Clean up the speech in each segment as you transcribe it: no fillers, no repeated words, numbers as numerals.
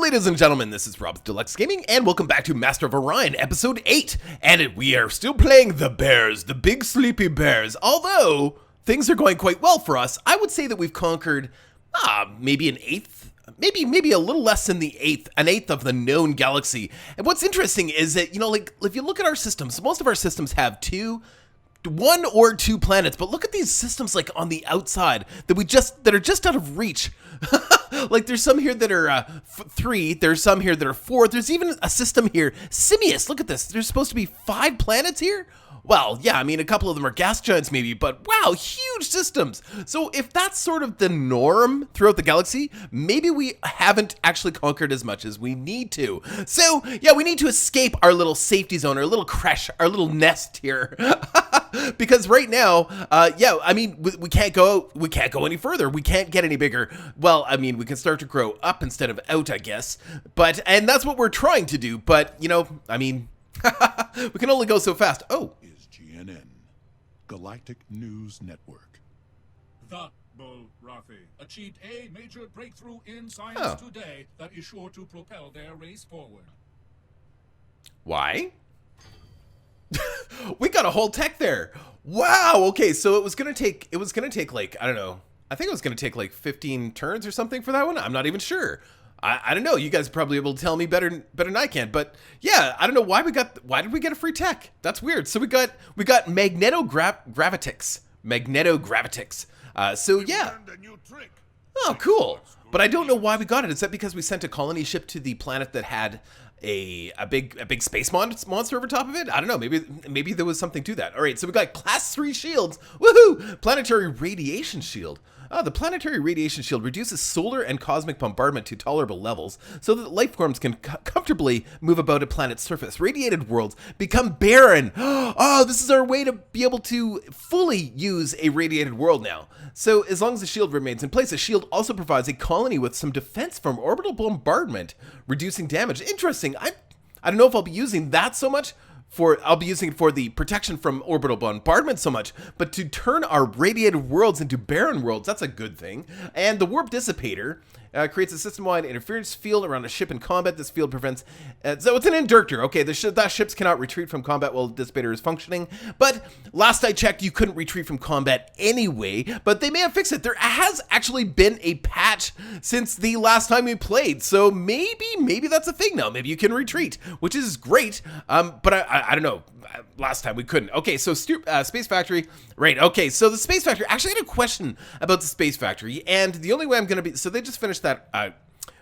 ladies and gentlemen, this is Rob Deluks Gaming, and welcome back to Master of Orion, Episode 8. And we are still playing the bears, the big sleepy bears. Although, things are going quite well for us. I would say that we've conquered, maybe an eighth, maybe a little less than an eighth of the known galaxy. And what's interesting is that, like, if you look at our systems, most of our systems have one or two planets, but look at these systems like on the outside that are just out of reach. Like there's some here that are 3, there's some here that are 4, there's even a system here, Simius, look at this, there's supposed to be 5 planets here? Well, yeah, I mean, a couple of them are gas giants maybe, but wow, huge systems. So if that's sort of the norm throughout the galaxy, maybe we haven't actually conquered as much as we need to. So yeah, we need to escape our little safety zone, our little creche, our little nest here. Because right now, yeah, I mean, we can't go any further. We can't get any bigger. Well, I mean, we can start to grow up instead of out, I guess. And that's what we're trying to do. But, I mean, we can only go so fast. Oh. Is GNN, Galactic News Network. The Bull Rafi achieved a major breakthrough in science today that is sure to propel their race forward. Why? We got a whole tech there. Wow. Okay, so it was gonna take like, I don't know. I think it was gonna take like 15 turns or something for that one. I'm not even sure. I don't know. You guys are probably able to tell me better than I can. But yeah, I don't know why did we get a free tech? That's weird. So we got magnetogravitics. So yeah. Oh, cool. But I don't know why we got it. Is that because we sent a colony ship to the planet that had a big space monster over top of it? I don't know. Maybe there was something to that. All right, so we got class 3 shields. Woohoo! Planetary radiation shield. The planetary radiation shield reduces solar and cosmic bombardment to tolerable levels so that life forms can comfortably move about a planet's surface. Radiated worlds become barren. Oh, this is our way to be able to fully use a radiated world now. So as long as the shield remains in place, the shield also provides a colony with some defense from orbital bombardment, reducing damage. Interesting. I don't know if I'll be using that so much. I'll be using it for the protection from orbital bombardment so much, but to turn our radiated worlds into barren worlds, that's a good thing. And the warp dissipator creates a system-wide interference field around a ship in combat. This field prevents... so it's an inductor. Okay, that ships cannot retreat from combat while the dissipator is functioning. But last I checked, you couldn't retreat from combat anyway, but they may have fixed it. There has actually been a patch since the last time we played, so maybe that's a thing now. Maybe you can retreat, which is great, but I don't know. Last time we couldn't. Okay, so Space Factory. Right, okay, so the Space Factory. Actually, I had a question about the Space Factory, and the only way I'm going to be... So they just finished that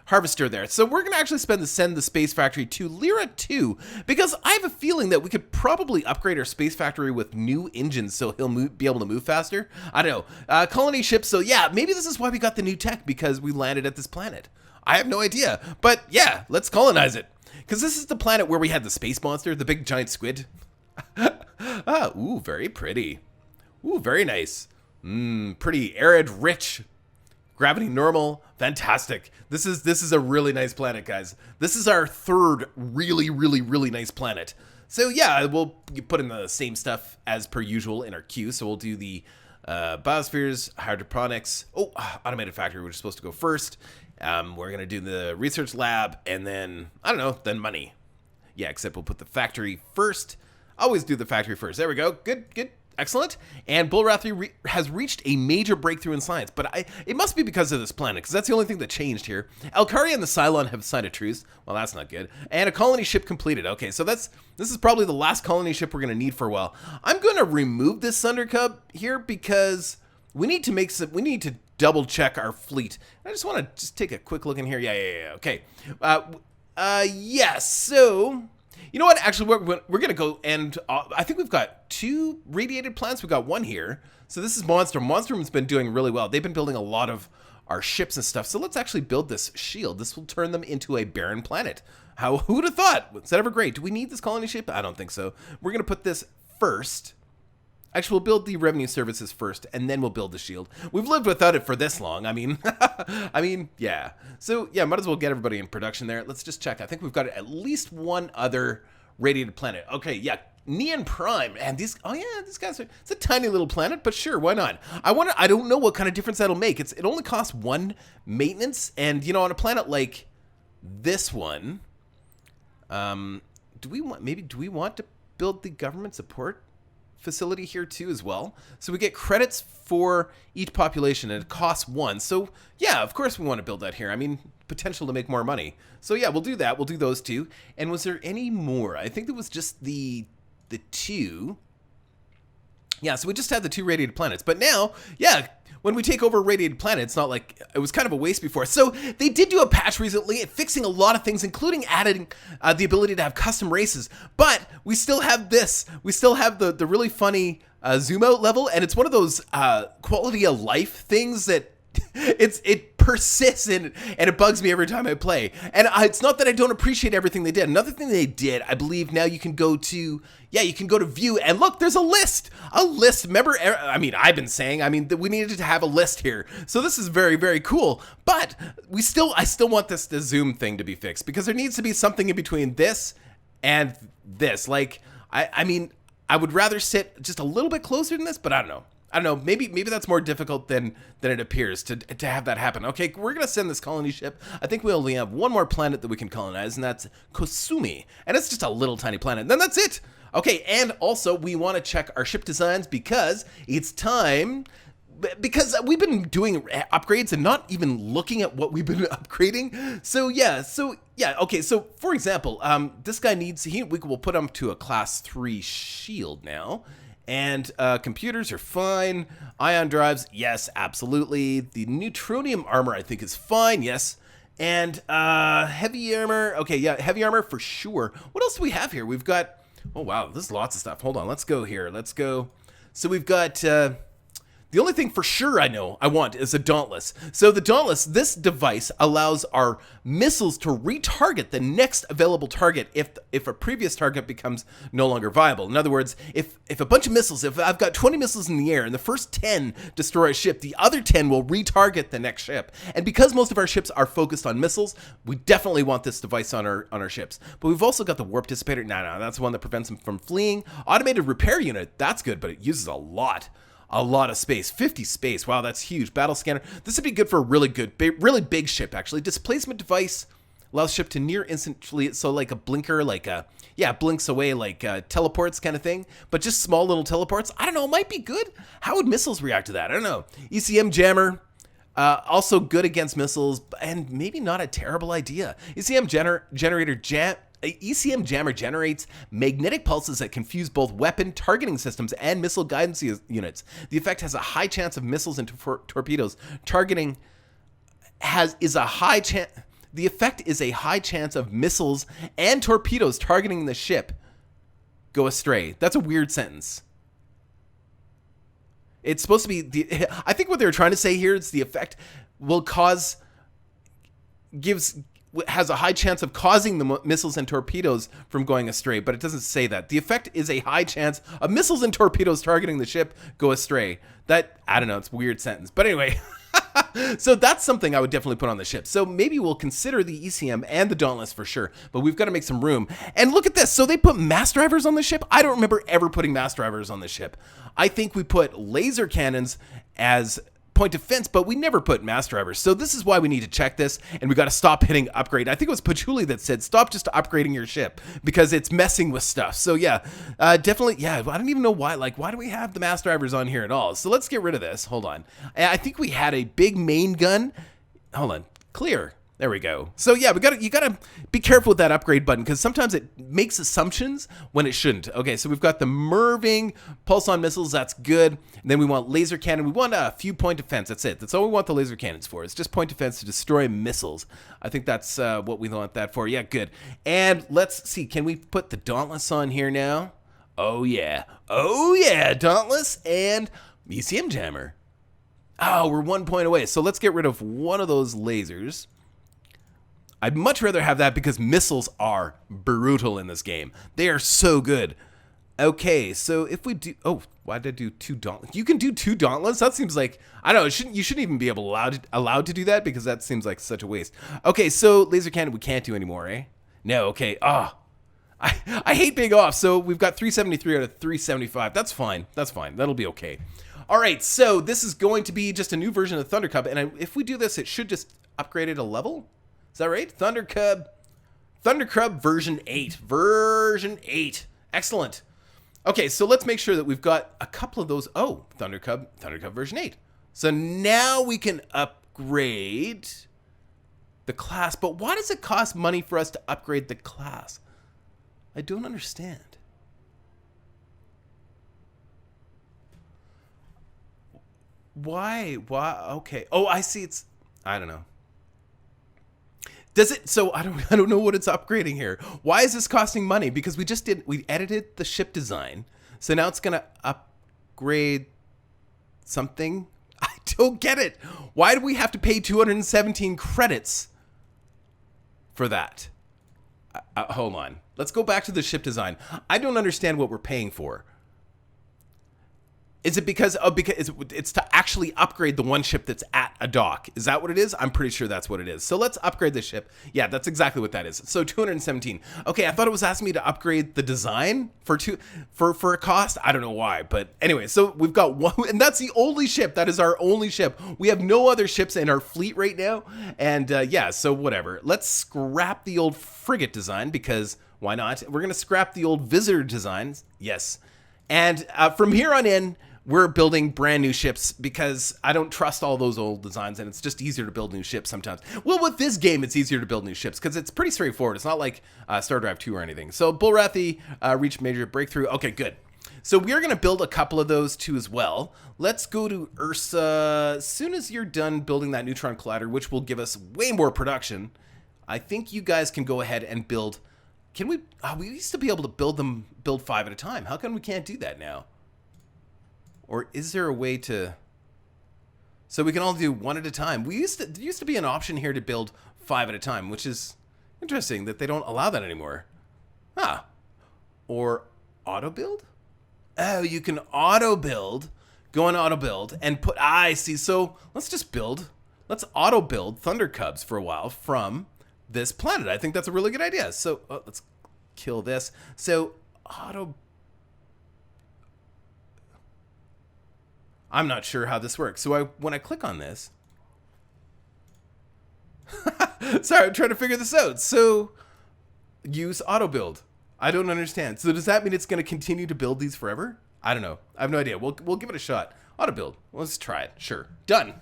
harvester there. So we're going to actually send the Space Factory to Lyra 2, because I have a feeling that we could probably upgrade our Space Factory with new engines so he'll be able to move faster. I don't know. Colony ships, so yeah, maybe this is why we got the new tech, because we landed at this planet. I have no idea, but yeah, let's colonize it. Because this is the planet where we had the space monster, the big giant squid. Ooh, very pretty. Ooh, very nice. Pretty arid, rich. Gravity normal, fantastic. This is a really nice planet, guys. This is our third really nice planet. So yeah, we'll put in the same stuff as per usual in our queue. So we'll do the biospheres, hydroponics. Oh, automated factory, which is supposed to go first. We're gonna do the research lab, and then I don't know, then money. Yeah, except we'll put the factory first. Always do the factory first. There we go. Good. Excellent. And Bull Rafi has reached a major breakthrough in science, but it must be because of this planet, because that's the only thing that changed here. Alkari and the Cylon have signed a truce. Well, that's not good. And a colony ship completed. Okay, so this is probably the last colony ship we're going to need for a while. I'm going to remove this Thunder Cub here because we need to double check our fleet. I just want to take a quick look in here. Yeah. Okay. Yes. So... You know what? Actually, we're going to go and I think we've got 2 radiated planets. We've got 1 here. So this is Monstrum. Monstrum's been doing really well. They've been building a lot of our ships and stuff. So let's actually build this shield. This will turn them into a barren planet. Who would have thought? Is that ever great? Do we need this colony ship? I don't think so. We're going to put this first. Actually, we'll build the revenue services first, and then we'll build the shield. We've lived without it for this long. I mean, yeah. So, yeah, might as well get everybody in production there. Let's just check. I think we've got at least 1 other radiated planet. Okay, yeah, Neon Prime. And these guys are... It's a tiny little planet, but sure, why not? I don't know what kind of difference that'll make. It only costs 1 maintenance, and, on a planet like... this one. Do we want to build the government support facility here too as well? So we get credits for each population and it costs 1. So yeah, of course we want to build that here. I mean, potential to make more money. So yeah, we'll do that. We'll do those two. And was there any more? I think there was just the 2. Yeah, so we just had the 2 radiated planets. But now, yeah, when we take over a radiated planet, it's not like it was kind of a waste before. So they did do a patch recently fixing a lot of things, including adding the ability to have custom races. But we still have this. We still have the really funny zoom out level. And it's one of those quality of life things that it persists and it bugs me every time I play. And it's not that I don't appreciate everything they did. Another thing they did, I believe now you can go to view and look, there's a list. Remember, I mean, I've been saying, that we needed to have a list here. So this is very, very cool. But I still want the zoom thing to be fixed because there needs to be something in between this and this. Like, I mean, I would rather sit just a little bit closer than this, but I don't know. Maybe that's more difficult than it appears to have that happen. Okay, we're going to send this colony ship. I think we only have one more planet that we can colonize, and that's Kosumi. And it's just a little tiny planet. And then that's it. Okay, and also we want to check our ship designs because it's time. Because we've been doing upgrades and not even looking at what we've been upgrading. So yeah, okay, so for example, this guy we will put him to a class 3 shield now. And computers are fine. Ion drives, yes, absolutely. The neutronium armor, I think, is fine, yes. And heavy armor, okay, yeah, heavy armor for sure. What else do we have here? We've got, oh wow, there's lots of stuff. Hold on, let's go here. Let's go. So we've got, the only thing for sure I want is a Dauntless. So the Dauntless, this device allows our missiles to retarget the next available target if a previous target becomes no longer viable. In other words, if a bunch of missiles, if I've got 20 missiles in the air and the first 10 destroy a ship, the other 10 will retarget the next ship. And because most of our ships are focused on missiles, we definitely want this device on our ships. But we've also got the warp dissipator. No, that's the one that prevents them from fleeing. Automated repair unit, that's good, but it uses a lot of space. 50 space. Wow, that's huge. Battle scanner. This would be good for a really big ship, actually. Displacement device allows ship to near instantly, so like a blinker, blinks away like teleports kind of thing, but just small little teleports. I don't know, it might be good. How would missiles react to that? I don't know. ECM jammer. Also good against missiles, and maybe not a terrible idea. ECM jammer generates magnetic pulses that confuse both weapon targeting systems and missile guidance units. The effect has a high chance of missiles and torpedoes targeting The effect is a high chance of missiles and torpedoes targeting the ship go astray. That's a weird sentence. It's supposed to be I think what they're trying to say here is the effect has a high chance of causing the missiles and torpedoes from going astray, but it doesn't say that. The effect is a high chance of missiles and torpedoes targeting the ship go astray. I don't know, it's a weird sentence. But anyway, so that's something I would definitely put on the ship. So maybe we'll consider the ECM and the Dauntless for sure, but we've got to make some room. And look at this. So they put mass drivers on the ship? I don't remember ever putting mass drivers on the ship. I think we put laser cannons as point of defense, but we never put mass drivers. So this is why we need to check this, and we got to stop hitting upgrade. I think it was Patchouli that said, stop just upgrading your ship because it's messing with stuff. So yeah, definitely. Yeah. I don't even know why, why do we have the mass drivers on here at all? So let's get rid of this. Hold on. I think we had a big main gun. Hold on. Clear. There we go. So yeah, you gotta be careful with that upgrade button because sometimes it makes assumptions when it shouldn't. Okay, so we've got the Merving pulse-on missiles. That's good. And then we want laser cannon. We want a few point defense. That's it. That's all we want the laser cannons for. It's just point defense to destroy missiles. I think that's what we want that for. Yeah, good. And let's see. Can we put the Dauntless on here now? Oh yeah. Oh yeah. Dauntless and ECM jammer. Oh, we're 1 point away. So let's get rid of one of those lasers. I'd much rather have that because missiles are brutal in this game. They are so good. Okay, so if we do... Oh, why did I do 2 Dauntless? You can do 2 Dauntless? That seems like... I don't know. You shouldn't even be allowed to do that because that seems like such a waste. Okay, so laser cannon we can't do anymore, eh? No, okay. I hate being off. So we've got 373 out of 375. That's fine. That's fine. That'll be okay. All right, so this is going to be just a new version of Thunder Cub. And if we do this, it should just upgrade it a level. Is that right? Thundercub version 8. Version 8. Excellent. Okay, so let's make sure that we've got a couple of those. Oh, Thundercub version 8. So now we can upgrade the class. But why does it cost money for us to upgrade the class? I don't understand. Why? Okay. Oh, I see. I don't know. Does it? So I don't know what it's upgrading here. Why is this costing money? Because we edited the ship design. So now it's going to upgrade something. I don't get it. Why do we have to pay 217 credits for that? Hold on. Let's go back to the ship design. I don't understand what we're paying for. Is it because it's to actually upgrade the one ship that's at a dock? Is that what it is? I'm pretty sure that's what it is. So let's upgrade the ship. Yeah, that's exactly what that is. So 217. Okay, I thought it was asking me to upgrade the design for a cost. I don't know why, but anyway. So we've got one, and that's the only ship. That is our only ship. We have no other ships in our fleet right now. And yeah, so whatever. Let's scrap the old frigate design because why not? We're gonna scrap the old visitor designs. Yes, and from here on in, we're building brand new ships because I don't trust all those old designs, and it's just easier to build new ships sometimes. Well, with this game, it's easier to build new ships because it's pretty straightforward. It's not like Star Drive 2 or anything. So Bullrathi reached major breakthrough. Okay, good. So we're going to build a couple of those too as well. Let's go to Ursa. As soon as you're done building that neutron collider, which will give us way more production, I think you guys can go ahead and build. Can we? We used to be able to build 5 at a time. How come we can't do that now? Or is there a way to... So we can all do 1 at a time. There used to be an option here to build 5 at a time, which is interesting that they don't allow that anymore. Huh. Or auto build? Oh, you can auto build. Go on auto build and put... I see. So let's just build. Let's auto build Thundercubs for a while from this planet. I think that's a really good idea. So let's kill this. So auto... I'm not sure how this works. So when I click on this... Sorry, I'm trying to figure this out. So, use auto build. I don't understand. So does that mean it's going to continue to build these forever? I don't know. I have no idea. We'll give it a shot. Auto build. Let's try it. Sure. Done.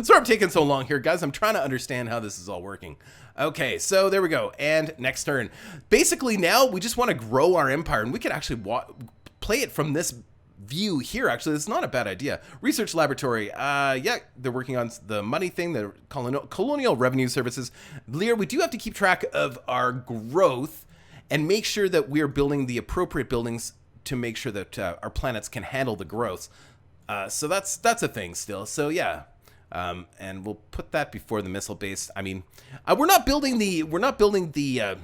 Sorry I'm taking so long here, guys. I'm trying to understand how this is all working. Okay, so there we go. And next turn. Basically now we just want to grow our empire, and we could actually play it from this view here. Actually, it's not a bad idea. Research laboratory. Yeah, they're working on the money thing, the colonial revenue services. Lear, we do have to keep track of our growth and make sure that we are building the appropriate buildings to make sure that our planets can handle the growth. So that's a thing still. So yeah, and we'll put that before the missile base. I mean, we're not building the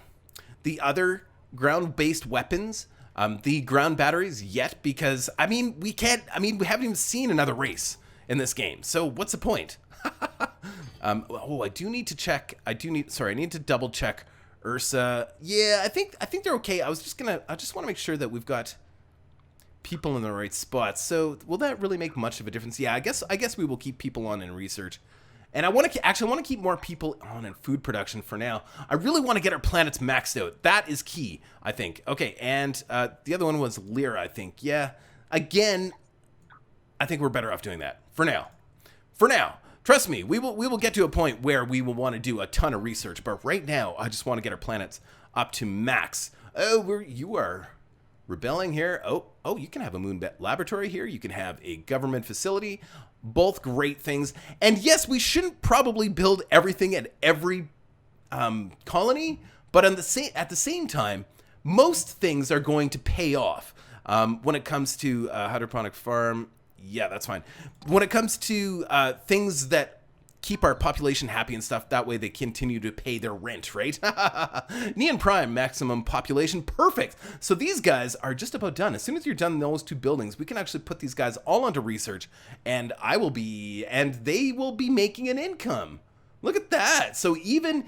other ground-based weapons. The ground batteries yet, because I mean we haven't even seen another race in this game, so what's the point? Oh, I need to double check Ursa. Yeah, I think they're okay. I just want to make sure that we've got people in the right spots. So will that really make much of a difference? Yeah, I guess we will keep people on in research. And I want to keep more people on in food production for now. I really want to get our planets maxed out. That is key, I think. Okay, and the other one was Lyra, I think. Yeah, again, I think we're better off doing that for now. For now, trust me, we will get to a point where we will want to do a ton of research. But right now, I just want to get our planets up to max. Oh, you are rebelling here. Oh, you can have a moon laboratory here. You can have a government facility. Both great things. And yes, we shouldn't probably build everything at every colony, but at the same time, most things are going to pay off. When it comes to hydroponic farm, yeah, that's fine. When it comes to things that keep our population happy and stuff, that way they continue to pay their rent, right? Neon Prime, maximum population, perfect. So these guys are just about done. As soon as you're done those 2 buildings, we can actually put these guys all onto research, and they will be making an income. Look at that. So even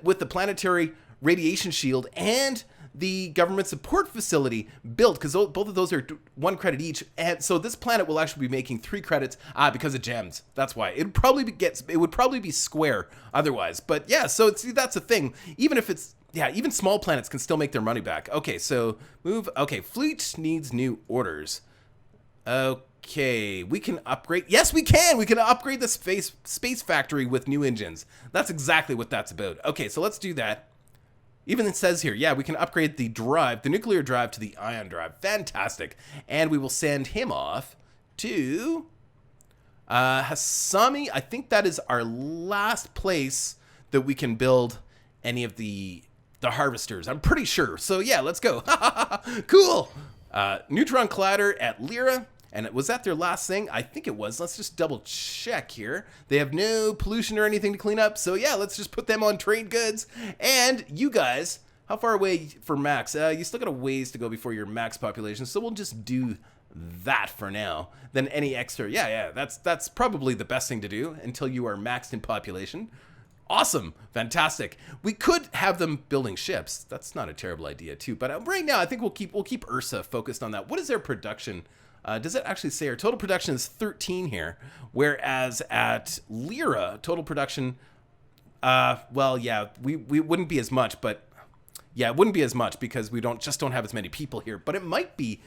with the planetary radiation shield and the government support facility built, because both of those are 1 credit each, and so this planet will actually be making 3 credits because of gems. That's why it would probably be square otherwise. But yeah, so see, that's the thing. Even if it's even small planets can still make their money back. Okay, so move. Okay, fleet needs new orders. Okay, we can upgrade. Yes, we can. We can upgrade the space factory with new engines. That's exactly what that's about. Okay, so let's do that. Even it says here, yeah, we can upgrade the drive, the nuclear drive, to the ion drive. Fantastic. And we will send him off to Hasami. I think that is our last place that we can build any of the harvesters. I'm pretty sure. So yeah, let's go. Cool. Neutron collider at Lyra. And was that their last thing? I think it was. Let's just double check here. They have no pollution or anything to clean up. So yeah, let's just put them on trade goods. And you guys, how far away for max? You still got a ways to go before your max population. So we'll just do that for now. Then any extra, yeah, that's probably the best thing to do until you are maxed in population. Awesome, fantastic. We could have them building ships. That's not a terrible idea too. But right now, I think we'll keep Ursa focused on that. What is their production? Does it actually say our total production is 13 here, whereas at Lyra, total production, well, yeah, we wouldn't be as much, but yeah, it wouldn't be as much because we don't have as many people here, but it might be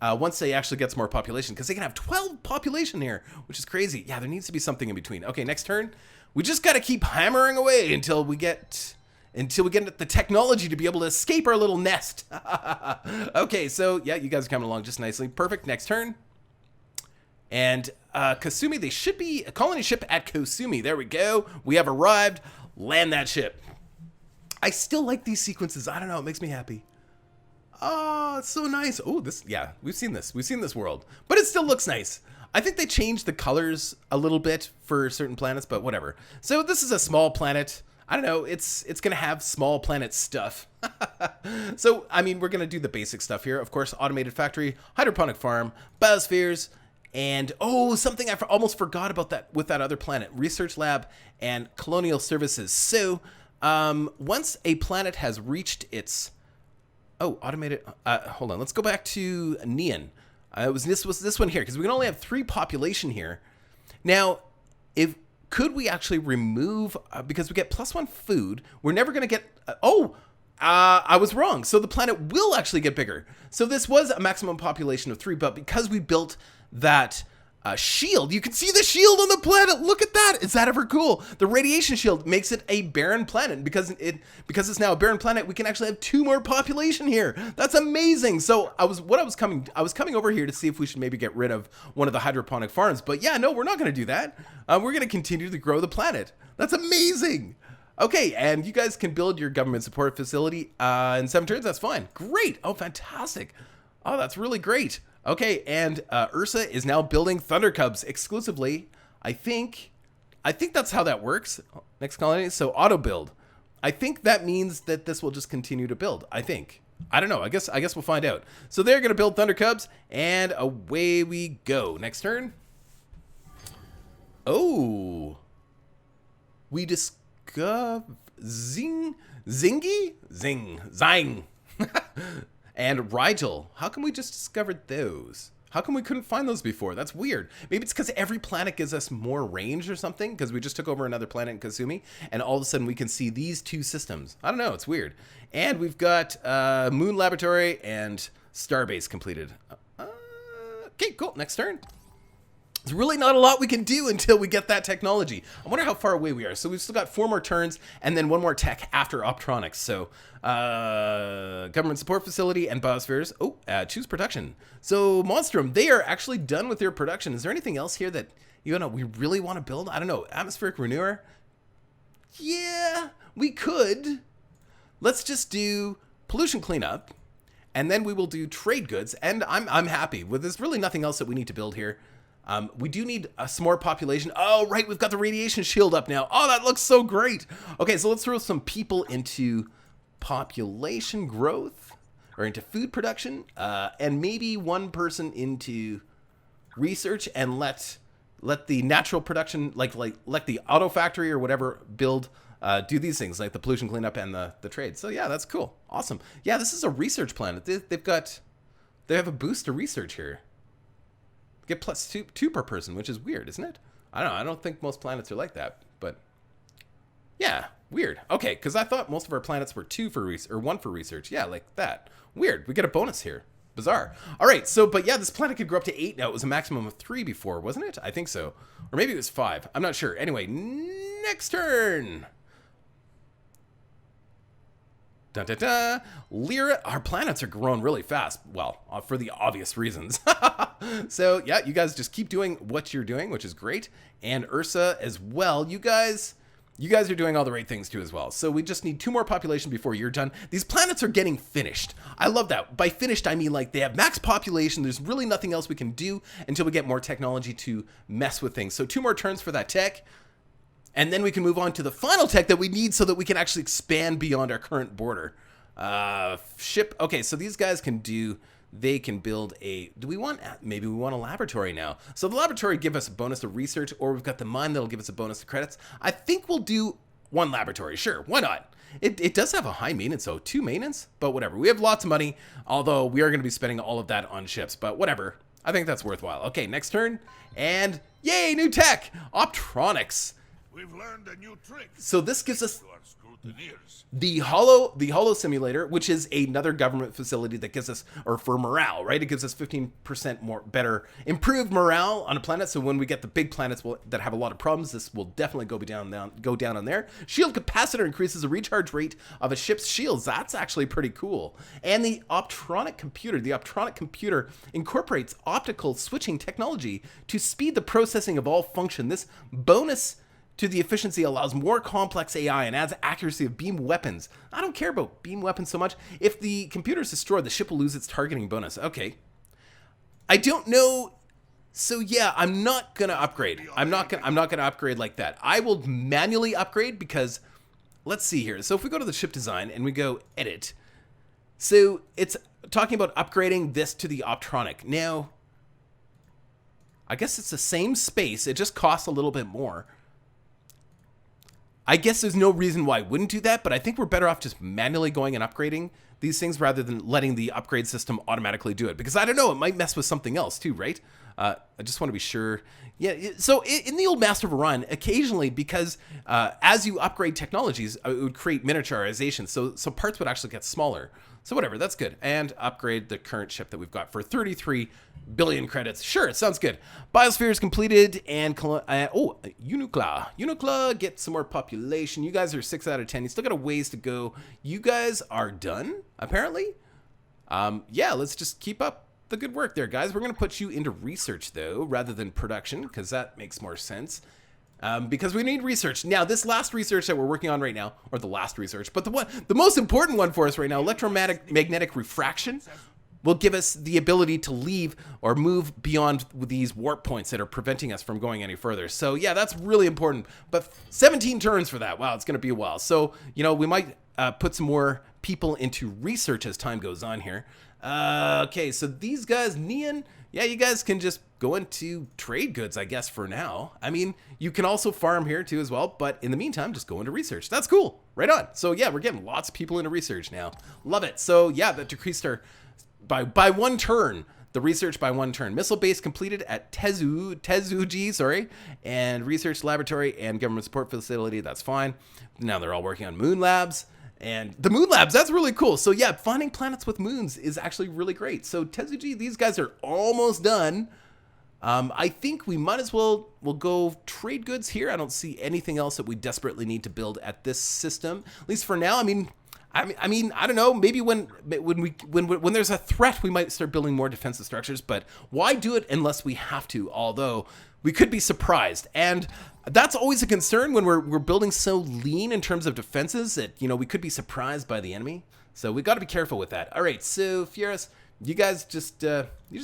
once they actually get some more population, because they can have 12 population here, which is crazy. Yeah, there needs to be something in between. Okay, next turn, we just got to keep hammering away until we get the technology to be able to escape our little nest. Okay, so yeah, you guys are coming along just nicely. Perfect. Next turn. And Kasumi, they should be a colony ship at Kasumi. There we go. We have arrived. Land that ship. I still like these sequences. I don't know. It makes me happy. Oh, it's so nice. Oh, we've seen this. We've seen this world, but it still looks nice. I think they changed the colors a little bit for certain planets, but whatever. So this is a small planet. I don't know, it's going to have small planet stuff. So, I mean, we're going to do the basic stuff here. Of course, automated factory, hydroponic farm, biospheres, and, something I almost forgot about that with that other planet, research lab and colonial services. So, once a planet has reached its, automated, hold on, let's go back to Neon. This was this one here, because we can only have 3 population here. Now, could we actually remove, because we get +1 food, we're never going to get, I was wrong. So the planet will actually get bigger. So this was a maximum population of 3, but because we built that shield, you can see the shield on the planet. Look at that. Is that ever cool? The radiation shield makes it a barren planet. Because it's now a barren planet, we can actually have 2 more population here. That's amazing. So I was coming over here to see if we should maybe get rid of one of the hydroponic farms. But yeah, no, we're not going to do that. We're going to continue to grow the planet. That's amazing. Okay, and you guys can build your government support facility in 7 turns. That's fine. Great. Oh, fantastic. Oh, that's really great. Okay, and Ursa is now building Thunder Cubs exclusively. I think that's how that works. Next colony, so auto build. I think that means that this will just continue to build. I think. I don't know. I guess we'll find out. So they're gonna build Thunder Cubs, and away we go. Next turn. Oh, we discover Zing. And Rigel. How come we just discovered those? How come we couldn't find those before? That's weird. Maybe it's because every planet gives us more range or something, because we just took over another planet in Kasumi, and all of a sudden we can see these 2 systems. I don't know. It's weird. And we've got Moon Laboratory and Starbase completed. Okay, cool. Next turn. There's really not a lot we can do until we get that technology. I wonder how far away we are. So we've still got 4 more turns and then 1 more tech after Optronics. So government support facility and biospheres. Choose production. So Monstrum, they are actually done with their production. Is there anything else here that we really want to build? I don't know. Atmospheric renewer. Yeah, we could. Let's just do pollution cleanup, and then we will do trade goods. And I'm happy with. There's really nothing else that we need to build here. We do need some more population. Oh, right, we've got the radiation shield up now. Oh, that looks so great. Okay, so let's throw some people into population growth, or into food production, and maybe 1 person into research, and let the natural production, like the auto factory or whatever, build do these things like the pollution cleanup and the trade. So yeah, that's cool. Awesome. Yeah, this is a research planet. They have a boost to research here. Get plus two per person, which is weird, isn't it? I don't know. I don't think most planets are like that, but yeah, weird. Okay, because I thought most of our planets were 2 for research or 1 for research. Yeah, like that. Weird. We get a bonus here. Bizarre. All right, so but yeah, this planet could grow up to 8 now. It was a maximum of 3 before, wasn't it? I think so, or maybe it was 5. I'm not sure. Anyway, next turn. Dun, dun, dun. Lyra, our planets are growing really fast. Well, for the obvious reasons. So yeah, you guys just keep doing what you're doing, which is great. And Ursa as well. You guys are doing all the right things too as well. So we just need 2 more population before you're done. These planets are getting finished. I love that. By finished, I mean like they have max population. There's really nothing else we can do until we get more technology to mess with things. So 2 more turns for that tech. And then we can move on to the final tech that we need so that we can actually expand beyond our current border. Ship. Okay, so these guys can do... They can build a... Maybe we want a laboratory now. So the laboratory give us a bonus to research, or we've got the mine that'll give us a bonus to credits. I think we'll do 1 laboratory. Sure, why not? It does have a high maintenance, so 2 maintenance, but whatever. We have lots of money, although we are going to be spending all of that on ships, but whatever. I think that's worthwhile. Okay, next turn, and yay, new tech! Optronics. We've learned a new trick. So this gives us To our scrutineers. the Holo simulator, which is another government facility that gives us, or for morale, right? It gives us 15% more better, improved morale on a planet. So when we get the big planets that have a lot of problems, this will definitely go down on there. Shield capacitor increases the recharge rate of a ship's shields. That's actually pretty cool. And the Optronic computer incorporates optical switching technology to speed the processing of all function. This bonus to the efficiency allows more complex AI and adds accuracy of beam weapons. I don't care about beam weapons so much. If the computer is destroyed, the ship will lose its targeting bonus. Okay. I don't know. So yeah, I'm not gonna upgrade. I'm not gonna upgrade like that. I will manually upgrade because let's see here. So if we go to the ship design and we go edit, so it's talking about upgrading this to the Optronic. Now, I guess it's the same space. It just costs a little bit more. I guess there's no reason why I wouldn't do that, but I think we're better off just manually going and upgrading these things rather than letting the upgrade system automatically do it. Because I don't know, it might mess with something else too, right? I just want to be sure. Yeah, so in the old Master of Orion, occasionally, because as you upgrade technologies, it would create miniaturization, so parts would actually get smaller. So whatever, that's good. And upgrade the current ship that we've got for 33 billion credits. Sure, it sounds good. Biosphere is completed, and Unicla, get some more population. You guys are 6 out of 10. You still got a ways to go. You guys are done, apparently. Yeah, let's just keep up the good work there, guys. We're going to put you into research, though, rather than production, because that makes more sense. Because we need research. Now, this last research that we're working on right now, or the last research, but the most important one for us right now, electromagnetic refraction, will give us the ability to leave or move beyond these warp points that are preventing us from going any further. So yeah, that's really important. But 17 turns for that. Wow, it's going to be a while. So, you know, we might put some more people into research as time goes on here. Okay, so these guys, Neon, yeah, you guys can just go into trade goods, I guess, for now. I mean, you can also farm here too as well, but in the meantime, just go into research. That's cool. Right on. So yeah, we're getting lots of people into research now. Love it. So yeah, that decreased our by 1 turn. The research by 1 turn. Missile base completed at Tezuji, sorry, and research laboratory and government support facility. That's fine. Now they're all working on moon labs. And the moon labs, that's really cool. So yeah, finding planets with moons is actually really great. So Tezuji, these guys are almost done. I think we might as well, we'll go trade goods here. I don't see anything else that we desperately need to build at this system, at least for now. I mean, I don't know. Maybe when there's a threat, we might start building more defensive structures. But why do it unless we have to? Although we could be surprised, and that's always a concern when we're building so lean in terms of defenses that, you know, we could be surprised by the enemy. So we got to be careful with that. All right, so Fieras, you guys just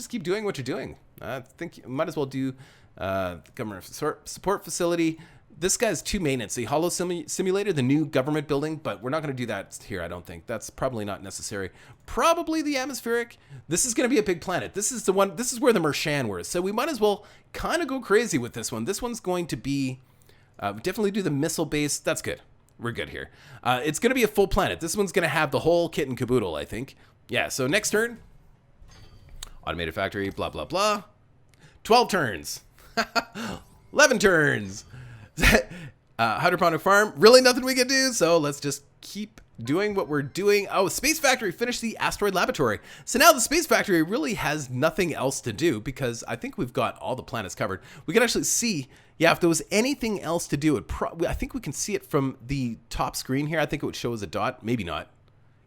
keep doing what you're doing. I think you might as well do government support facility. This guy's 2 maintenance, the Holo Simulator, the new government building, but we're not going to do that here, I don't think. That's probably not necessary. Probably the atmospheric. This is going to be a big planet. This is where the Mershan were. So we might as well kind of go crazy with this one. This one's going to be, definitely do the missile base. That's good. We're good here. It's going to be a full planet. This one's going to have the whole kit and caboodle, I think. Yeah, so next turn. Automated factory, blah, blah, blah. 12 turns. 11 turns. Hydroponic farm. Really nothing we can do, so let's just keep doing what we're doing. Oh, Space Factory finished the asteroid laboratory. So now the Space Factory really has nothing else to do because I think we've got all the planets covered. We can actually see, yeah, if there was anything else to do, I think we can see it from the top screen here. I think it would show as a dot. Maybe not.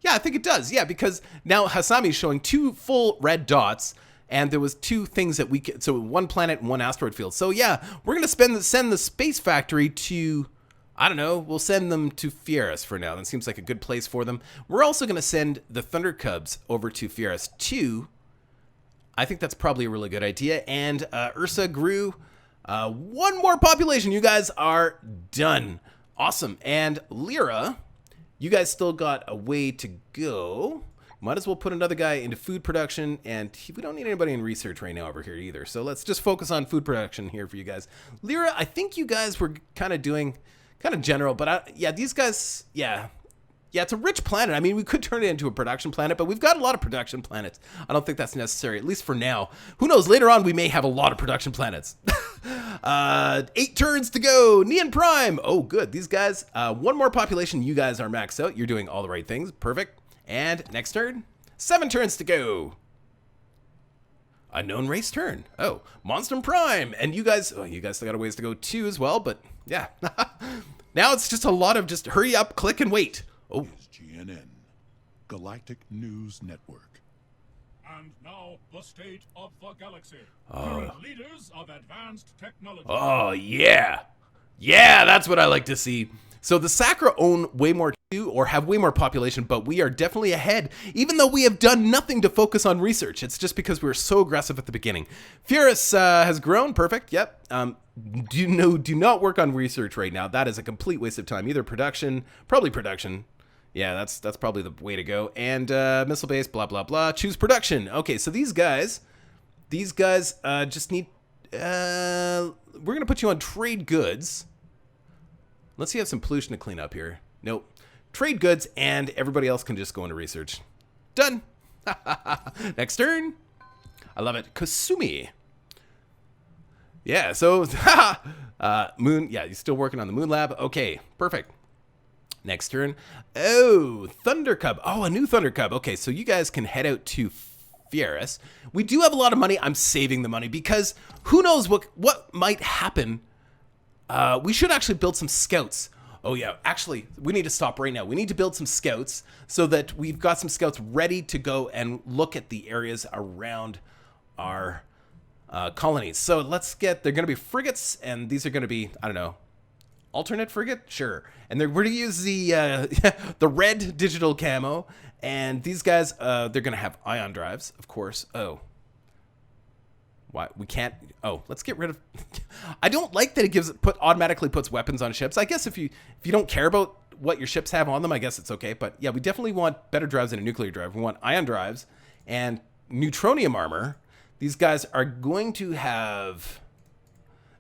Yeah, I think it does. Yeah, because now Hasami is showing 2 full red dots, and there was 2 things that we could, so 1 planet and 1 asteroid field. So yeah, we're gonna send the Space Factory to, I don't know, we'll send them to Fieras for now. That seems like a good place for them. We're also gonna send the Thunder Cubs over to Fieras too. I think that's probably a really good idea. And Ursa grew 1 more population. You guys are done. Awesome. And Lyra, you guys still got a way to go. Might as well put another guy into food production, and we don't need anybody in research right now over here either. So let's just focus on food production here for you guys. Lyra, I think you guys were kind of doing kind of general, but yeah, these guys, yeah, it's a rich planet. I mean, we could turn it into a production planet, but we've got a lot of production planets. I don't think that's necessary, at least for now. Who knows? Later on, we may have a lot of production planets. 8 turns to go. Neon Prime. Oh, good. These guys, 1 more population. You guys are maxed out. You're doing all the right things. Perfect. And next turn, 7 turns to go. Unknown race turn. Oh, Monster Prime. And you guys still got a ways to go too as well, but yeah. Now it's just a lot of just hurry up, click, and wait. Oh. Is GNN, Galactic News Network. And now, the state of the galaxy. Current leaders of advanced technology. Oh, yeah. Yeah, that's what I like to see. So the Sacra own way more too, or have way more population, but we are definitely ahead, even though we have done nothing to focus on research. It's just because we were so aggressive at the beginning. Fierus has grown. Perfect. Yep. Do not work on research right now. That is a complete waste of time. Either production, probably production. Yeah, that's probably the way to go. And missile base, blah, blah, blah. Choose production. Okay, so these guys just need, we're going to put you on trade goods. Let's see if you have some pollution to clean up here. Nope. Trade goods, and everybody else can just go into research. Done. Next turn. I love it. Kasumi. Yeah, so, Moon, yeah, he's still working on the Moon Lab. Okay, perfect. Next turn. Oh, Thunder Cub. Oh, a new Thunder Cub. Okay, so you guys can head out to Fieras. We do have a lot of money. I'm saving the money because who knows what might happen. We should actually build some scouts. Oh yeah, actually, we need to stop right now. We need to build some scouts so that we've got some scouts ready to go and look at the areas around our colonies. So let's get, they're going to be frigates, and these are going to be, I don't know, alternate frigate? Sure. And we're going to use the the red digital camo, and these guys, they're going to have ion drives, of course. Oh. Why we can't? Oh, let's get rid of. I don't like that it automatically puts weapons on ships. I guess if you don't care about what your ships have on them, I guess it's okay. But yeah, we definitely want better drives than a nuclear drive. We want ion drives and neutronium armor. These guys are going to have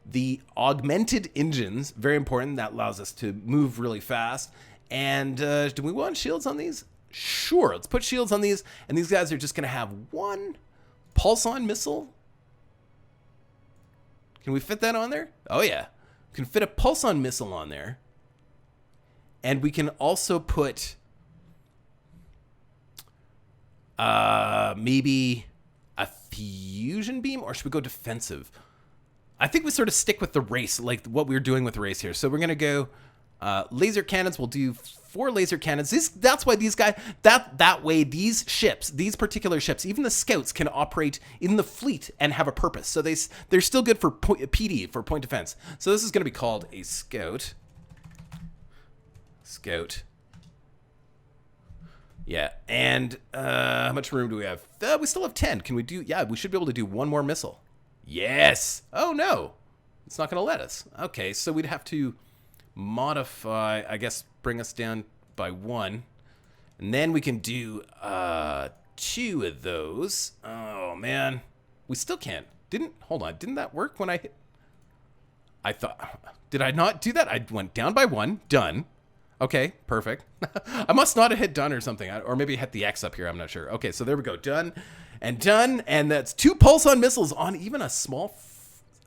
the augmented engines, very important. That allows us to move really fast. And do we want shields on these? Sure, let's put shields on these. And these guys are just going to have 1 pulse-on missile. Can we fit that on there? Oh yeah. We can fit a pulse-on missile on there. And we can also put maybe a fusion beam, or should we go defensive? I think we sort of stick with the race, like what we're doing with the race here. So we're gonna go laser cannons. We'll do 4 laser cannons. That's why these guys, that way these ships, these particular ships, even the scouts can operate in the fleet and have a purpose. So they're still good for PD, for point defense. So this is going to be called a scout. Scout. Yeah, and how much room do we have? We still have 10. Can we do? Yeah, we should be able to do 1 more missile. Yes. Oh no, it's not going to let us. Okay, so we'd have to modify, I guess, bring us down by 1, and then we can do 2 of those. Oh man, we still can't. Hold on, didn't that work when I hit? I thought, did I not do that? I went down by 1, done. Okay, perfect. I must not have hit done or something, or maybe hit the X up here. I'm not sure. Okay, so there we go. Done, and that's 2 pulse-on missiles on even a small...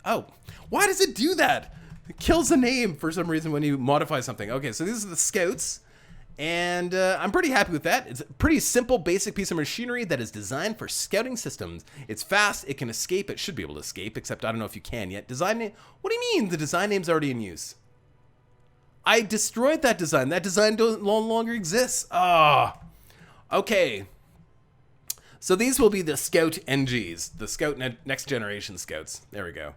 Oh, why does it do that? It kills the name for some reason when you modify something. Okay, so these are the scouts, and I'm pretty happy with that. It's a pretty simple, basic piece of machinery that is designed for scouting systems. It's fast, it can escape, it should be able to escape, except I don't know if you can yet. Design name? What do you mean the design name's already in use? I destroyed that design. That design no longer exists. Ah, okay. So these will be the Scout NGs, the Scout Next Generation Scouts. There we go.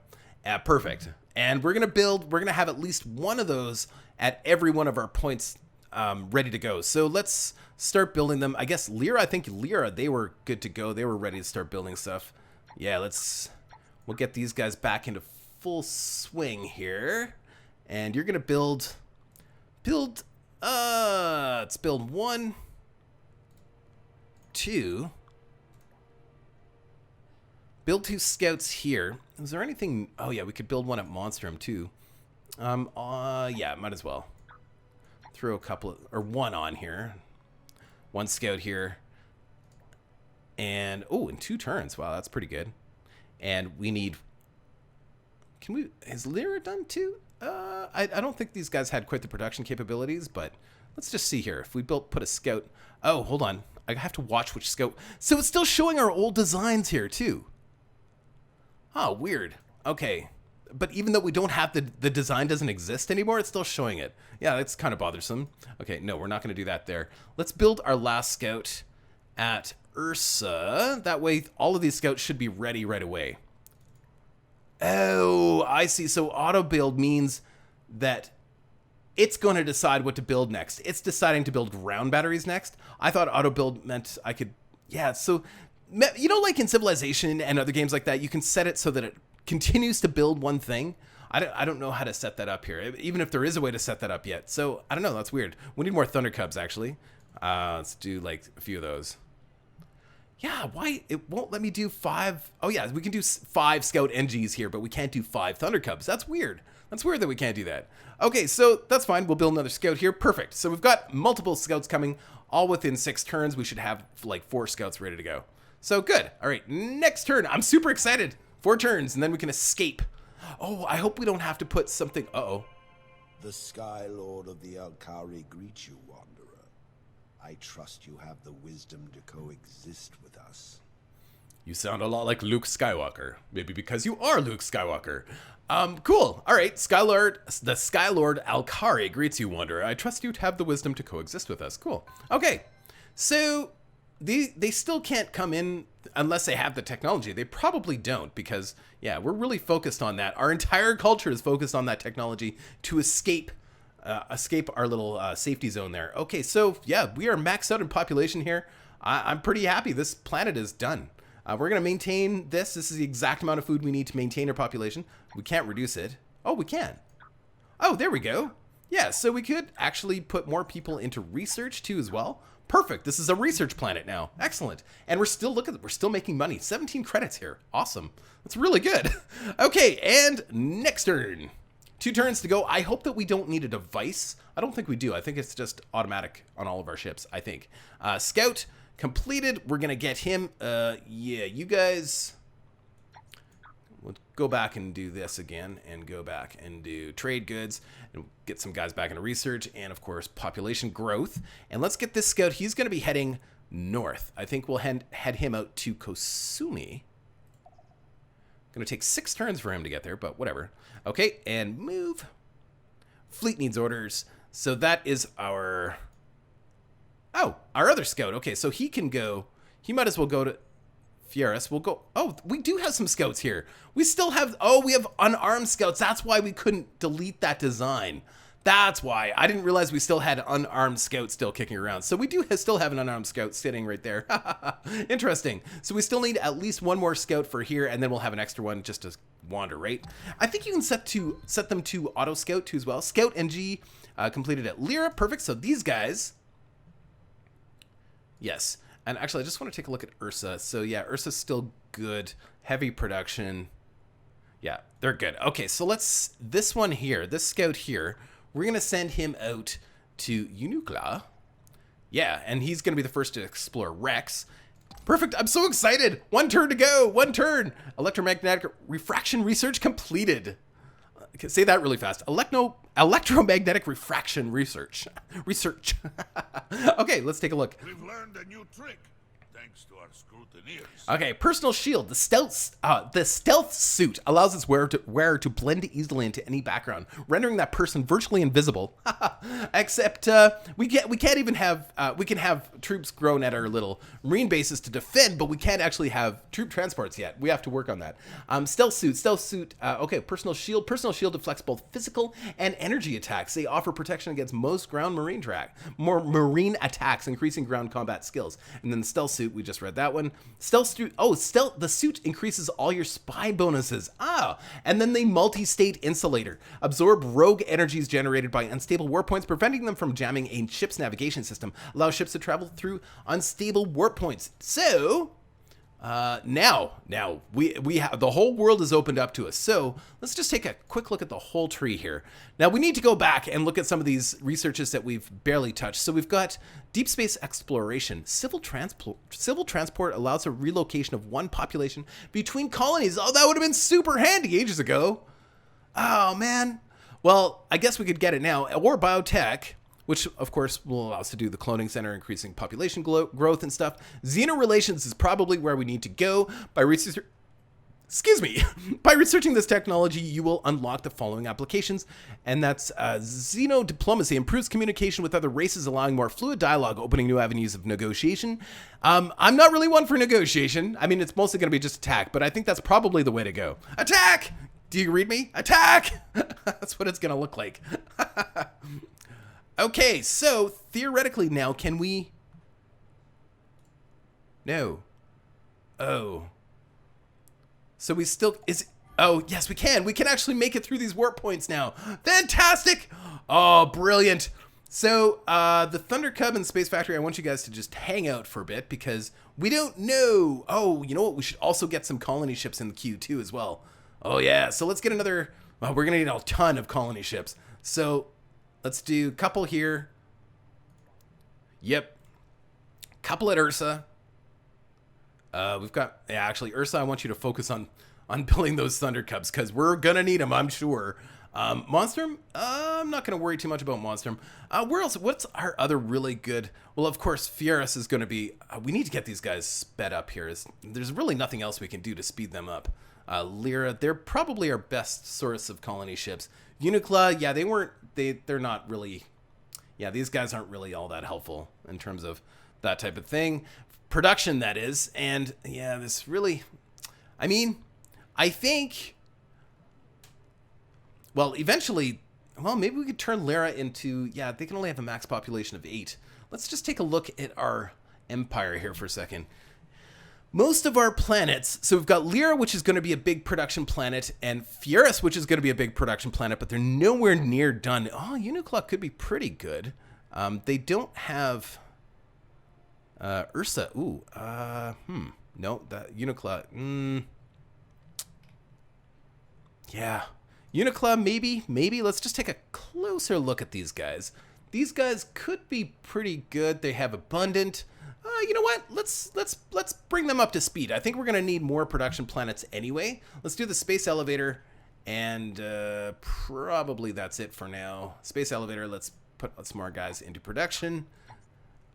Perfect. And we're gonna have at least one of those at every one of our points ready to go. So let's start building them. I guess Lyra, they were good to go. They were ready to start building stuff. Yeah, we'll get these guys back into full swing here. And you're gonna build, let's build 1, 2. Build 2 scouts here. Is there anything? Oh yeah, we could build one at Monstrum too. Yeah, might as well. Throw a couple or one on here. 1 scout here. And in 2 turns. Wow, that's pretty good. And we need... Is Lyra done too? I don't think these guys had quite the production capabilities, but let's just see here. If we put a scout... Oh, hold on. I have to watch which scout... So it's still showing our old designs here too. Oh, weird. Okay. But even though we don't have the design doesn't exist anymore, it's still showing it. Yeah, that's kind of bothersome. Okay, no, we're not going to do that there. Let's build our last scout at Ursa. That way, all of these scouts should be ready right away. Oh, I see. So auto build means that it's going to decide what to build next. It's deciding to build ground batteries next. I thought auto build meant I could... Yeah, so... You know, like in Civilization and other games like that, you can set it so that it continues to build one thing. I don't know how to set that up here, even if there is a way to set that up yet. So, I don't know. That's weird. We need more Thunder Cubs, actually. Let's do, like, a few of those. Yeah, why? It won't let me do 5. Oh, yeah, we can do 5 Scout NGs here, but we can't do 5 Thunder Cubs. That's weird. That's weird that we can't do that. Okay, so that's fine. We'll build another Scout here. Perfect. So we've got multiple Scouts coming, all within 6 turns. We should have, like, 4 Scouts ready to go. So good. All right, next turn. I'm super excited. 4 turns, and then we can escape. Oh, I hope we don't have to put something... Uh-oh. The Sky Lord of the Alkari greets you, Wanderer. I trust you have the wisdom to coexist with us. You sound a lot like Luke Skywalker. Maybe because you are Luke Skywalker. Cool. All right, the Sky Lord Alkari greets you, Wanderer. I trust you to have the wisdom to coexist with us. Cool. Okay, so... They still can't come in unless they have the technology. They probably don't because, yeah, we're really focused on that. Our entire culture is focused on that technology to escape our little safety zone there. Okay, so, yeah, we are maxed out in population here. I'm pretty happy. This planet is done. We're going to maintain this. This is the exact amount of food we need to maintain our population. We can't reduce it. Oh, we can. Oh, there we go. Yeah, so we could actually put more people into research, too, as well. Perfect. This is a research planet now. Excellent. And we're still making money. 17 credits here. Awesome. That's really good. Okay, and next turn. 2 turns to go. I hope that we don't need a device. I don't think we do. I think it's just automatic on all of our ships, I think. Scout completed. We're going to get him. Yeah, you guys... We'll go back and do this again and go back and do trade goods and get some guys back into research and, of course, population growth. And let's get this scout. He's going to be heading north. I think we'll head him out to Kosumi. Going to take 6 turns for him to get there, but whatever. Okay, and move. Fleet needs orders. So that is our... Oh, our other scout. Okay, so he can go... He might as well go to... Fieras, we'll go... Oh, we do have some scouts here. We still have... Oh, we have unarmed scouts. That's why we couldn't delete that design. That's why. I didn't realize we still had unarmed scouts still kicking around. So we do still have an unarmed scout sitting right there. Interesting. So we still need at least 1 more scout for here, and then we'll have an extra one just to wander, right? I think you can set them to auto scout too as well. Scout NG completed at Lyra. Perfect. So these guys... Yes. And actually, I just want to take a look at Ursa. So yeah, Ursa's still good. Heavy production. Yeah, they're good. Okay, so this one here, this scout here, we're going to send him out to Unukla. Yeah, and he's going to be the first to explore Rex. Perfect. I'm so excited. 1 turn to go. 1 turn. Electromagnetic refraction research completed. Okay, say that really fast. Electromagnetic refraction research. Okay, let's take a look. We've learned a new trick, thanks to our scrutineers. Okay, personal shield. The stealth suit allows its wearer to blend easily into any background, rendering that person virtually invisible. Except we can have troops grown at our little marine bases to defend, but we can't actually have troop transports yet. We have to work on that. Stealth suit. Okay, personal shield. Personal shield deflects both physical and energy attacks. They offer protection against most ground marine attacks, increasing ground combat skills. And then the stealth suit, we just read that one. The suit increases all your spy bonuses. And then the multi-state insulator. Absorb rogue energies generated by unstable warp points, preventing them from jamming a ship's navigation system. Allow ships to travel through unstable warp points. So, now we have the whole world is opened up to us. So let's just take a quick look at the whole tree here. Now we need to go back and look at some of these researches that we've barely touched. So we've got deep space exploration. Civil transport allows a relocation of one population between colonies. Oh, that would have been super handy ages ago. Oh man. Well, I guess we could get it now. Or biotech, which of course will allow us to do the cloning center, increasing population growth and stuff. Xeno relations is probably where we need to go. By researching this technology, you will unlock the following applications, and that's Xeno diplomacy improves communication with other races, allowing more fluid dialogue, opening new avenues of negotiation. I'm not really one for negotiation. I mean, it's mostly going to be just attack, but I think that's probably the way to go. Attack! Do you read me? Attack! That's what it's going to look like. Okay, so theoretically now, can we... No. Oh. So we still... Oh, yes, we can. We can actually make it through these warp points now. Fantastic! Oh, brilliant. So, the Thunder Cub and Space Factory, I want you guys to just hang out for a bit because we don't know... Oh, you know what? We should also get some colony ships in the queue too as well. Oh, yeah. So let's get another... Well, we're going to need a ton of colony ships. So... Let's do a couple here. Yep. Couple at Ursa. We've got... Yeah, actually, Ursa, I want you to focus on building those Thunder Cubs, because we're going to need them, I'm sure. Monstrum? I'm not going to worry too much about Monstrum. Where else? What's our other really good... Well, of course, Fieras is going to be... we need to get these guys sped up here. There's really nothing else we can do to speed them up. Lyra, they're probably our best source of colony ships. Unicla, yeah, they're not really, yeah, these guys aren't really all that helpful in terms of that type of thing. Production, that is. And yeah, this really, I mean, I think, well, eventually, well, maybe we could turn Lyra into, yeah, they can only have a max population of 8. Let's just take a look at our empire here for a second. Most of our planets, so we've got Lyra, which is going to be a big production planet, and Fieras, which is going to be a big production planet, but they're nowhere near done. Oh, Uniclock could be pretty good. They don't have Ursa. Ooh, no, that Uniclock. Yeah, Uniclock, maybe. Let's just take a closer look at these guys. These guys could be pretty good. They have abundant. You know what? Let's bring them up to speed. I think we're gonna need more production planets anyway. Let's do the space elevator, and probably that's it for now. Space elevator. Let's put some more guys into production.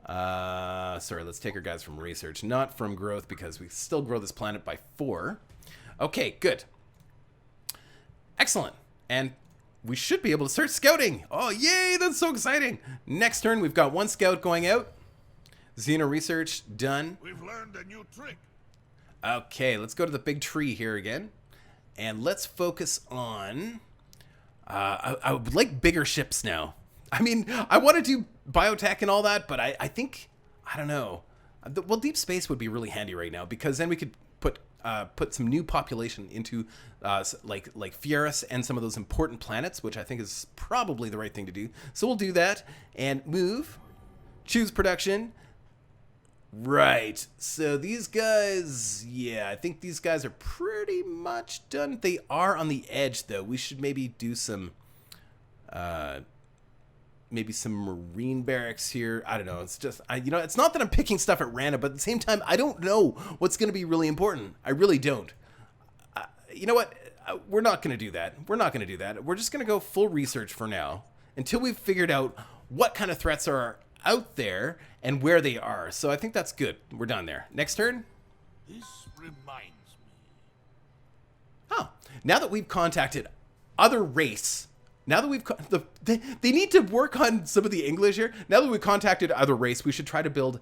Sorry, let's take our guys from research, not from growth, because we still grow this planet by 4. Okay, good, excellent, and we should be able to start scouting. Oh, yay! That's so exciting. Next turn, we've got 1 scout going out. Xeno research done. We've learned a new trick. Okay, let's go to the big tree here again. And let's focus on... I would like bigger ships now. I mean, I want to do biotech and all that, but I think... I don't know. Well, deep space would be really handy right now, because then we could put some new population into like Fieras and some of those important planets, which I think is probably the right thing to do. So we'll do that and move. Choose production. Right, so these guys, yeah, I think these guys are pretty much done. They are on the edge, though. We should maybe do some, maybe some marine barracks here. I don't know. It's just, it's not that I'm picking stuff at random, but at the same time, I don't know what's going to be really important. I really don't. You know what? We're not going to do that. We're not going to do that. We're just going to go full research for now until we've figured out what kind of threats are out there and where they are. So I think that's good. We're done there. Next turn. This reminds me. Oh, now that we've contacted other race, now that we've they need to work on some of the English here. Now that we've contacted other race, we should try to build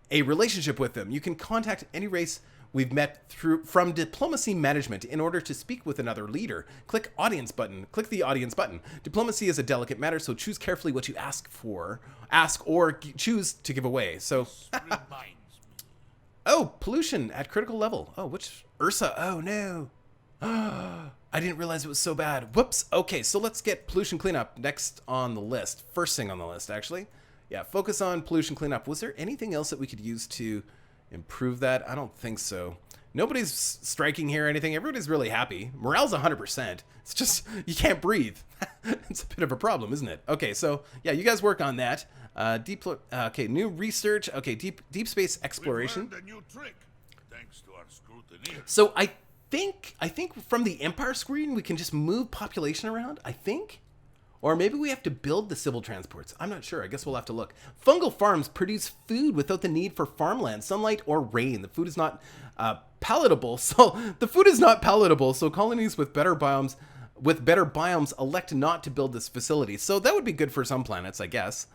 a relationship with them. You can contact any race we've met from diplomacy management in order to speak with another leader. Click audience button. Click the audience button. Diplomacy is a delicate matter, so choose carefully what you ask or choose to give away. So, oh, pollution at critical level. Oh, which Ursa? Oh no. I didn't realize it was so bad. Whoops. Okay, so let's get pollution cleanup next on the list. First thing on the list, actually. Yeah, focus on pollution cleanup. Was there anything else that we could use to improve that? I don't think so. Nobody's striking here or anything. Everybody's really happy. Morale's 100%. It's just, you can't breathe. It's a bit of a problem, isn't it? Okay, so, yeah, you guys work on that. Okay, new research. Okay, deep space exploration. We learned a new trick, thanks to our scrutineer. So I think from the Empire screen we can just move population around, I think. Or maybe we have to build the civil transports. I'm not sure. I guess we'll have to look. Fungal farms produce food without the need for farmland, sunlight, or rain. The food is not palatable. So colonies with better biomes elect not to build this facility. So that would be good for some planets, I guess.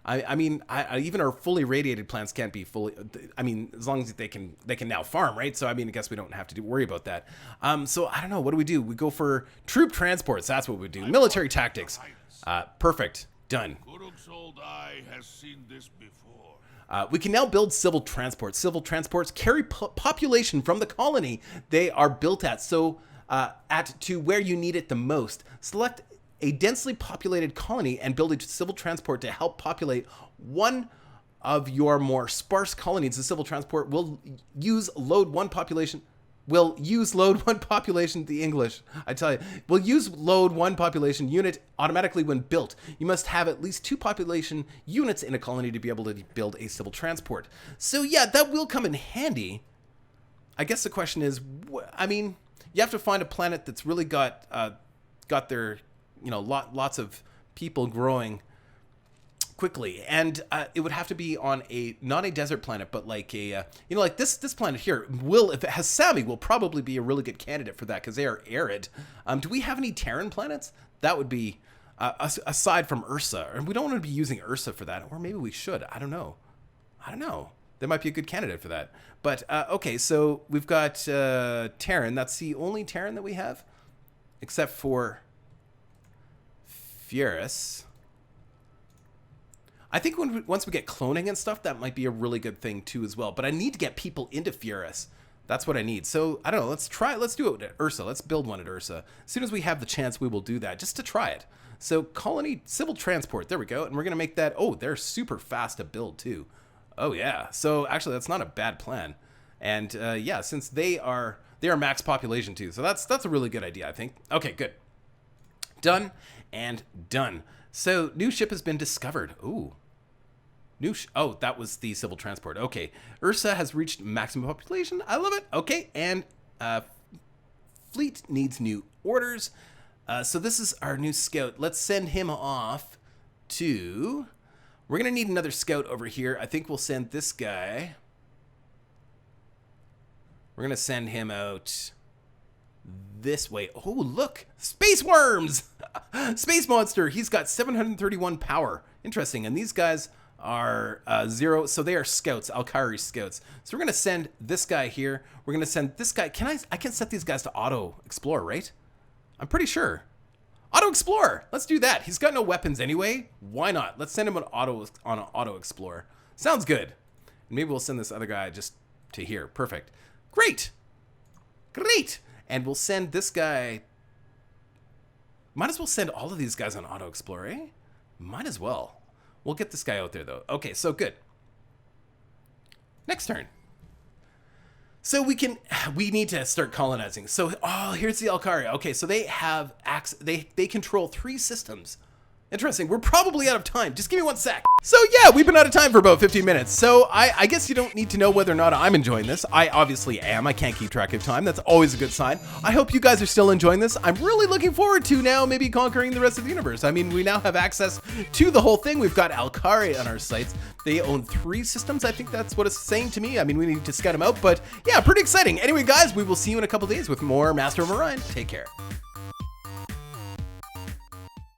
I mean, even our fully radiated plants can't be fully. I mean, as long as they can now farm, right? So I mean, I guess we don't have to worry about that. So I don't know. What do? We go for troop transports. That's what we do. Military tactics. Perfect. Done. Kuruk's old eye has seen this before. We can now build civil transports. Civil transports carry population from the colony they are built at. So to where you need it the most. Select a densely populated colony and build a civil transport to help populate one of your more sparse colonies. The civil transport will use load one population. The English, I tell you, will use load one population unit automatically when built. You must have at least 2 population units in a colony to be able to build a civil transport. So yeah, that will come in handy. I guess the question is, I mean, you have to find a planet that's really got their, lots of people growing quickly, and it would have to be on not a desert planet, but like like this planet here if it has Sami, will probably be a really good candidate for that because they are arid. Do we have any Terran planets? That would be aside from Ursa, and we don't want to be using Ursa for that, or maybe we should. I don't know. That might be a good candidate for that. But okay, so we've got Terran. That's the only Terran that we have, except for Furus. I think once we get cloning and stuff, that might be a really good thing too as well. But I need to get people into Furus. That's what I need. So I don't know. Let's do it at Ursa. Let's build one at Ursa. As soon as we have the chance, we will do that just to try it. So colony civil transport. There we go. And we're gonna make that. Oh, they're super fast to build too. Oh yeah. So actually, that's not a bad plan. And yeah, since they are max population too. So that's a really good idea, I think. Okay, good. Done and done. So new ship has been discovered. Ooh. Oh, that was the civil transport. Okay. Ursa has reached maximum population. I love it. Okay. And fleet needs new orders. So this is our new scout. Let's send him off to... We're going to need another scout over here. I think we'll send this guy. We're going to send him out this way. Oh, look. Space worms! Space monster. He's got 731 power. Interesting. And these guys are 0. So they are scouts. Alkari scouts. So we're going to send this guy here. We're going to send this guy. I can set these guys to auto explore, right? I'm pretty sure. Auto Explorer. Let's do that. He's got no weapons anyway. Why not? Let's send him on an auto Explorer. Sounds good. And maybe we'll send this other guy just to here. Perfect. Great. And we'll send this guy. Might as well send all of these guys on auto Explorer, eh? Might as well. We'll get this guy out there though. Okay, so good. Next turn. So we need to start colonizing. So, here's the Alkari. Okay, so they have they control 3 systems. Interesting. We're probably out of time. Just give me 1 sec. So yeah, we've been out of time for about 15 minutes. So I guess you don't need to know whether or not I'm enjoying this. I obviously am. I can't keep track of time. That's always a good sign. I hope you guys are still enjoying this. I'm really looking forward to now maybe conquering the rest of the universe. I mean, we now have access to the whole thing. We've got Alkari on our sites. They own 3 systems. I think that's what it's saying to me. I mean, we need to scout them out, but yeah, pretty exciting. Anyway, guys, we will see you in a couple days with more Master of Orion. Take care.